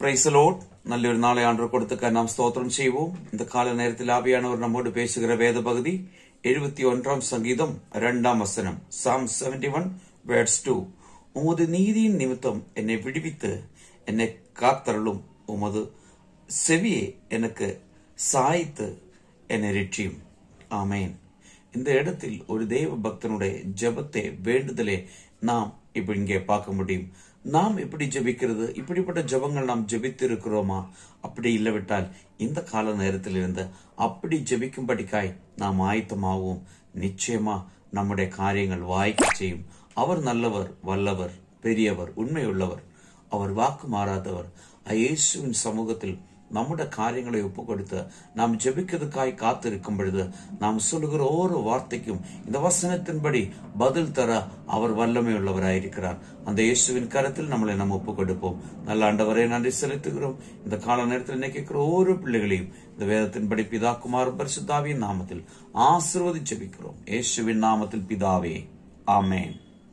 Praise the Lord. நல்ல ஒரு நாளை ஆண்டவர் கொடுத்துக்க நாம் ஸ்தோத்திரம் செய்வோம். இந்த கால நேரத்தில் ஆவியானவர் நம்மோடு பேசுகிற வேத பகுதி 71 சங்கீதம் 2 வசனம். Psalm 71 verse 2. உமது நீதியின் நிமித்தம் என்னை விடுவித்து என்னை காத்தருளும், உமது செவியை எனக்கு சாய்த்து என்னை ரட்சியும். ஆமேன். இந்த இடத்தில் ஒரு தேவ பக்தனுடைய ஜெபத்தை, வேண்டுதலை நாம் இப்ப இங்கே பார்க்க முடியும். நாம் எப்படி ஜெபிக்கிறது? இப்படிப்பட்ட ஜெபங்கள் நாம் ஜெபித்து இருக்கிறோமா? அப்படி இல்லவிட்டால் இந்த கால நேரத்தில் இருந்து அப்படி ஜெபிக்கும்படிக்காய் நாம் ஆயத்தமாவோம். நிச்சயமா நம்முடைய காரியங்கள் வாய்க்க செய்யும். அவர் நல்லவர், வல்லவர், பெரியவர், உண்மையுள்ளவர். அவர் வாக்கு மாறாதவர். இயேசுவின் சமூகத்தில் நம்முடைய காரியங்களை ஒப்பு கொடுத்து நாம் ஜெபிக்கிறதுக்காய் காத்திருக்கும் பொழுது நாம் சொல்லுகிற ஒவ்வொரு வார்த்தைக்கும் இந்த வசனத்தின்படி பதில் தர அவர் வல்லமை உள்ளவராயிருக்கிறார். அந்த இயேசுவின் கரத்தில் நம்மளை நாம் ஒப்பு கொடுப்போம். நல்ல ஆண்டவரை நன்றி செலுத்துகிறோம். இந்த கால நேரத்தில் நினைக்கிற ஒவ்வொரு பிள்ளைகளையும் இந்த வேதத்தின்படி பிதா, குமாரன், பரிசுத்த ஆவியின் நாமத்தில் ஆசீர்வதித்து ஜெபிக்கிறோம். இயேசுவின் நாமத்தில் பிதாவே, ஆமென்.